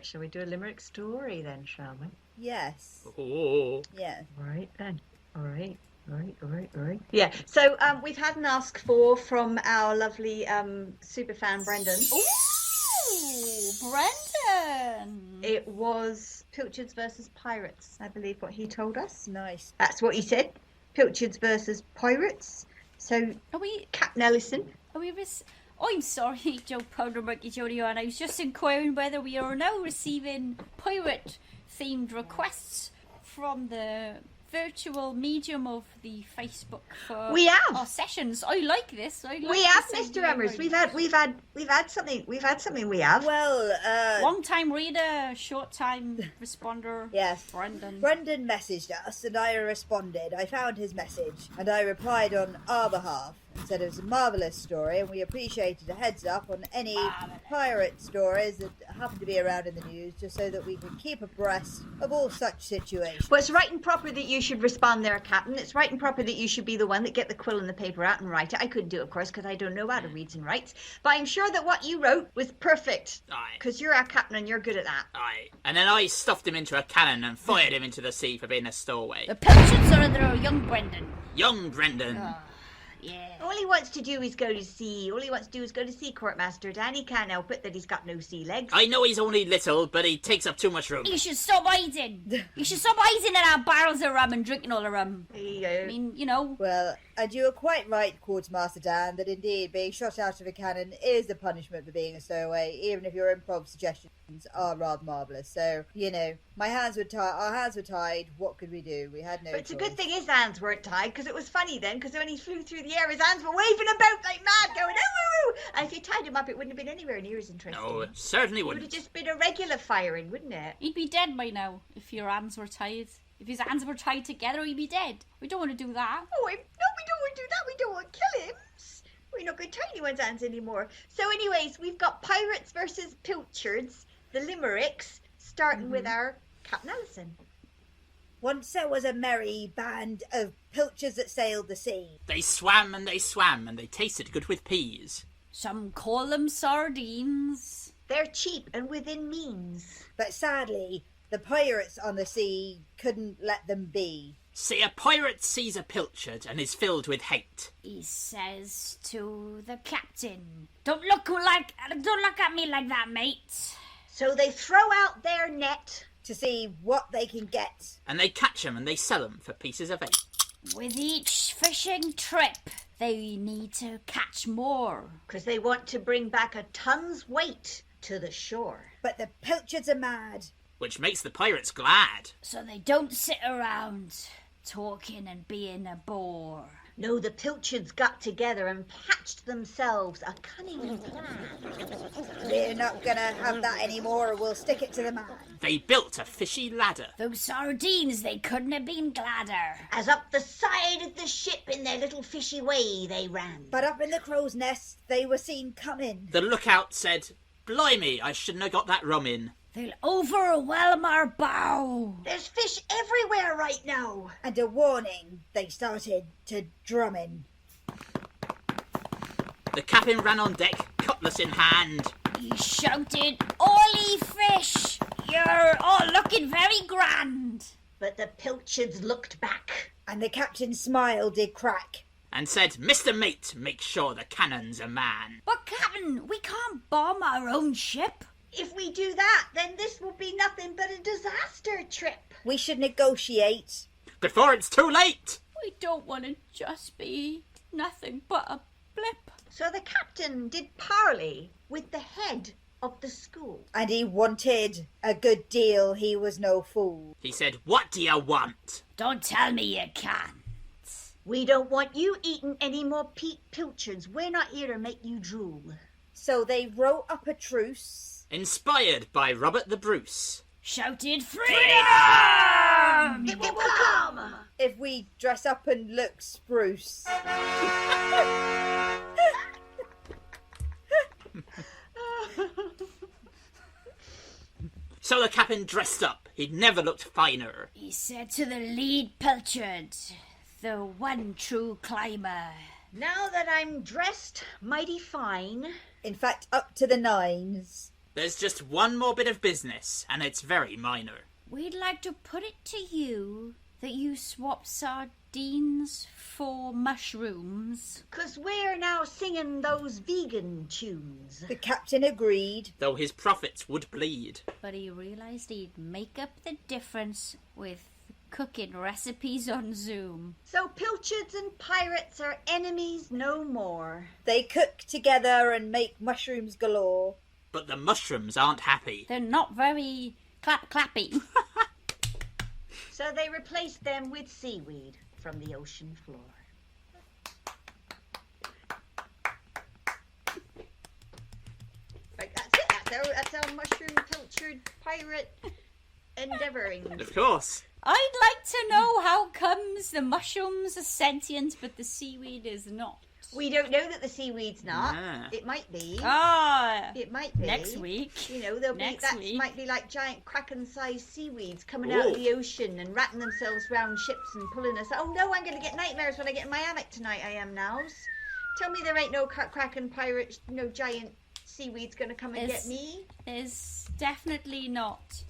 Shall we do a limerick story then, shall we? Yes. Oh. Yeah. All right then. All right. Yeah, so we've had an ask for from our lovely super fan Brendan. Ooh, Brendan! It was Pilchards versus Pirates, I believe what he told us. Nice. That's what he said. Pilchards versus Pirates. So, Are we... Captain Ellison. Are we... Oh, I'm sorry, Joe Powder Monkey Jody on. I was just inquiring whether we are now receiving pirate-themed requests from the virtual medium of the Facebook for We have our sessions. I like this. We have, Mr. Emmers. We've had something. We have. Well, long time reader, short time responder. Yes. Brendan messaged us and I responded. I found his message and I replied on our behalf and said it was a marvellous story and we appreciated a heads up on any pirate stories that happen to be around in the news just so that we can keep abreast of all such situations. Well, it's right and proper that you should respond there, Captain. It's right and proper that you should be the one that get the quill and the paper out and write it. I couldn't do it, of course, because I don't know how to read and write. But I'm sure that what you wrote was perfect. Aye. Because you're our captain and you're good at that. Aye. And then I stuffed him into a cannon and fired him into the sea for being a stowaway. The Pilchards are there, young Brendan. Young Brendan. Yeah. All he wants to do is go to sea. All he wants to do is go to sea, Courtmaster Dan. He can't help it that he's got no sea legs. I know he's only little, but he takes up too much room. You should stop hiding. You should stop hiding in our barrels of rum and drinking all the rum. I mean, you know. Well, and you are quite right, Quartermaster Dan, that indeed being shot out of a cannon is the punishment for being a stowaway, even if your improv suggestions are rather marvellous. So, you know, our hands were tied. What could we do? We had no But it's choice. a good thing his hands weren't tied, because it was funny then, because when he flew through the air, his hands were waving about like mad, going, oh, and if you tied him up, it wouldn't have been anywhere near as interesting. No, it certainly It would wouldn't. have just been a regular firing, wouldn't it? He'd be dead by now if your hands were tied. If his hands were tied together, he'd be dead. We don't want to do that. No, we don't want to do that. We don't want to kill him. We're not going to tie anyone's hands anymore. So anyways, we've got Pirates versus Pilchards, the limericks, starting with our Captain Ellison. Once there was a merry band of pilchards that sailed the sea. They swam and they tasted good with peas. Some call them sardines. They're cheap and within means. But sadly, the pirates on the sea couldn't let them be. See, a pirate sees a pilchard and is filled with hate. He says to the captain, Don't look at me like that, mate. So they throw out their net to see what they can get. And they catch them and they sell them for pieces of eight. With each fishing trip, they need to catch more. because they want to bring back a ton's weight to the shore. But the pilchards are mad. Which makes the pirates glad. So they don't sit around talking and being a bore. No, the Pilchards got together and patched themselves a cunning plan. We're not gonna have that anymore, or we'll stick it to the man. They built a fishy ladder. Those sardines, they couldn't have been gladder. As up the side of the ship in their little fishy way they ran. But up in the crow's nest, they were seen coming. The lookout said, Blimey, I shouldn't have got that rum in. They'll overwhelm our bow. There's fish everywhere right now. And a warning, they started to drumming. The captain ran on deck, cutlass in hand. He shouted, All ye fish, you're all looking very grand. But the Pilchards looked back. And the captain's smile did crack. And said, Mr. Mate, make sure the cannon's a man. But Captain, we can't bomb our own ship. If we do that, then this will be nothing but a disaster trip. We should negotiate. Before it's too late! We don't want to just be nothing but a blip. So the captain did parley with the head of the school. And he wanted a good deal, he was no fool. He said, What do you want? Don't tell me you can't. We don't want you eating any more Pilchards. We're not here to make you drool. So they wrote up a truce. Inspired by Robert the Bruce. Shouted, Freedom! It will come! If we dress up and look spruce. So the captain dressed up. He'd never looked finer. He said to the lead Pilchard, the one true climber. Now that I'm dressed mighty fine, In fact, up to the nines. There's just one more bit of business, and it's very minor. We'd like to put it to you that you swap sardines for mushrooms. 'Cause we're now singing those vegan tunes. The captain agreed. Though his profits would bleed. But he realised he'd make up the difference with cooking recipes on Zoom. So Pilchards and Pirates are enemies no more. They cook together and make mushrooms galore. But the mushrooms aren't happy. They're not very clappy. So they replaced them with seaweed from the ocean floor. Right, that's it. That's our mushroom pilchard pirate endeavouring. Of course. I'd like to know how comes the mushrooms are sentient but the seaweed is not. We don't know that the seaweed's not. Ah. It might be. Ah, It might be. next week. You know, there'll Next that week. might be like giant kraken-sized seaweeds coming out of Ooh. the ocean and wrapping themselves round ships and pulling us. Oh no, I'm going to get nightmares when I get in my hammock tonight. I am now. Tell me there ain't no kraken pirate, no giant seaweed's going to come and It's- get me. There's definitely not.